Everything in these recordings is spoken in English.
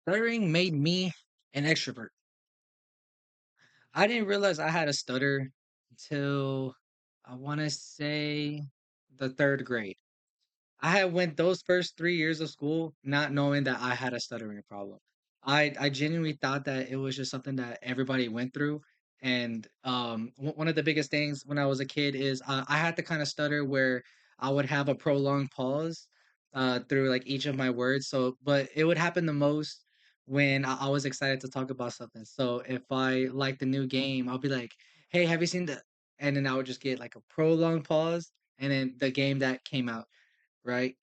Stuttering made me an extrovert. I didn't realize I had a stutter until I want to say the third grade. I had went those first 3 years of school not knowing that I had a stuttering problem. I genuinely thought that it was just something that everybody went through, and, one of the biggest things when I was a kid is, I had to kinda stutter where I would have a prolonged pause, through, like, each of my words, so but it would happen the most when I was excited to talk about something. So if I liked a new game, I'll be like, "Hey, have you seen the" and then I would just get, like, a prolonged pause, and then the game that came out, right?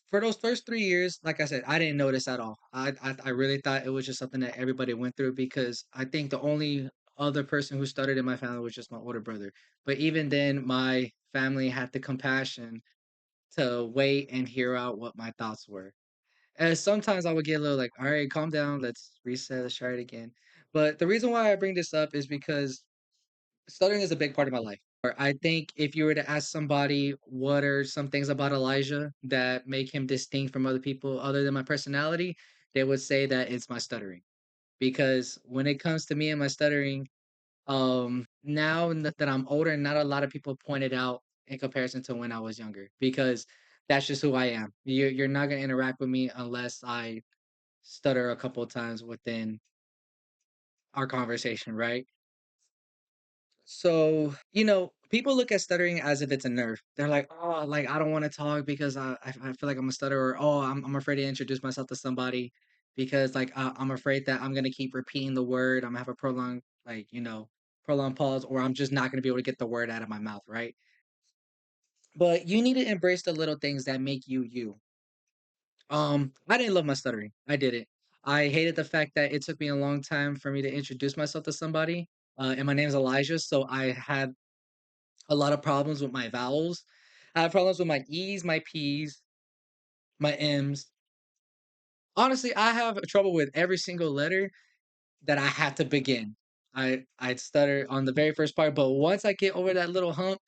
For those first 3 years, like I said, I didn't notice at all. I really thought it was just something that everybody went through because I think the only other person who stuttered in my family was just my older brother. But even then, my family had the compassion to wait and hear out what my thoughts were. And sometimes I would get a little like, "All right, calm down. Let's reset. Let's try it again." But the reason why I bring this up is because stuttering is a big part of my life. Or I think if you were to ask somebody what are some things about Elijah that make him distinct from other people other than my personality, they would say that it's my stuttering. Because when it comes to me and my stuttering, that I'm older, not a lot of people point it out in comparison to when I was younger. Because that's just who I am. You're not gonna interact with me unless I stutter a couple of times within our conversation, right? So, people look at stuttering as if it's a nerve. They're like, "Oh, like I don't want to talk because I feel like I'm a stutterer." Or, "Oh, I'm afraid to introduce myself to somebody because like I'm afraid that I'm gonna keep repeating the word. I'm gonna have a prolonged pause, or I'm just not gonna be able to get the word out of my mouth, right?" But you need to embrace the little things that make you you. I didn't love my stuttering. I didn't. I hated the fact that it took me a long time for me to introduce myself to somebody. And my name is Elijah, so I had a lot of problems with my vowels. I have problems with my E's, my P's, my M's. Honestly, I have trouble with every single letter that I have to begin. I stutter on the very first part, but once I get over that little hump,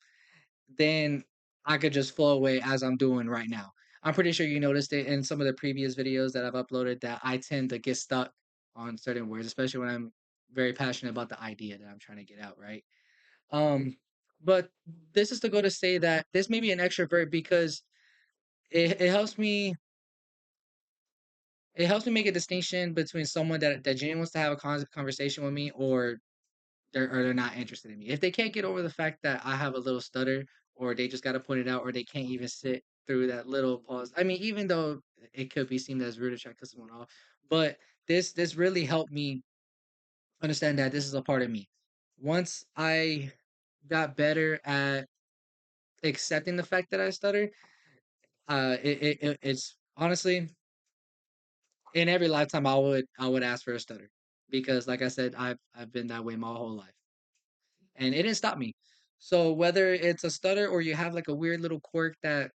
then I could just flow away as I'm doing right now. I'm pretty sure you noticed it in some of the previous videos that I've uploaded that I tend to get stuck on certain words, especially when I'm very passionate about the idea that I'm trying to get out, right? Um, but this is to go to say that this may be an extrovert because it helps me make a distinction between someone that genuinely wants to have a conversation with me or they're not interested in me. If they can't get over the fact that I have a little stutter or they just gotta point it out or they can't even sit through that little pause. I mean, even though it could be seen as rude to try to cut someone off, but this really helped me understand that this is a part of me. Once I got better at accepting the fact that I stutter, it's honestly in every lifetime I would ask for a stutter because, like I said, I've been that way my whole life, and it didn't stop me. So whether it's a stutter or you have like a weird little quirk that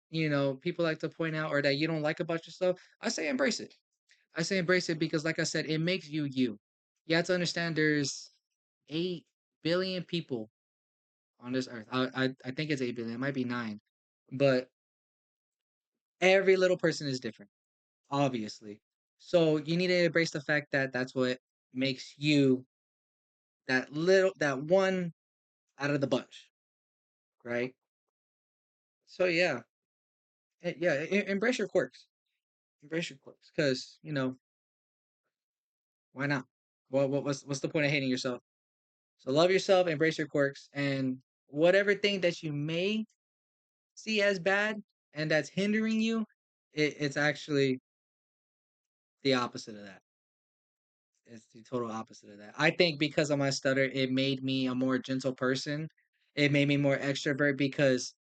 people like to point out or that you don't like about yourself, I say embrace it. I say embrace it because, like I said, it makes you you. You have to understand there's 8 billion people on this earth. I think it's 8 billion. It might be 9, but every little person is different. Obviously. So you need to embrace the fact that that's what makes you that one out of the bunch, right? So yeah, yeah, embrace your quirks. Embrace your quirks, because why not? What's the point of hating yourself? So love yourself, embrace your quirks, and whatever thing that you may see as bad and that's hindering you, it's actually the opposite of that. It's the total opposite of that. I think because of my stutter, it made me a more gentle person. It made me more extrovert because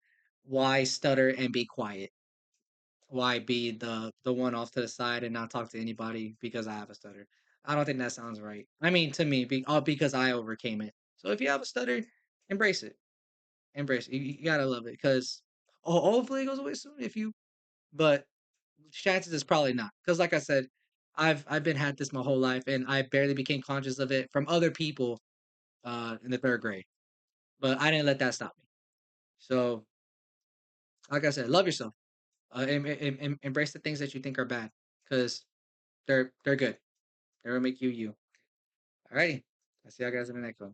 why stutter and be quiet? Why be the one off to the side and not talk to anybody because I have a stutter? I don't think that sounds right. I mean, to me, all because I overcame it. So if you have a stutter, embrace it. Embrace it. You gotta love it because hopefully it goes away soon. But chances is probably not, because like I said, I've been had this my whole life, and I barely became conscious of it from other people in the third grade. But I didn't let that stop me. So, like I said, love yourself. Embrace the things that you think are bad, because they're good. Never make you you. Alrighty. I'll see you guys in the next one.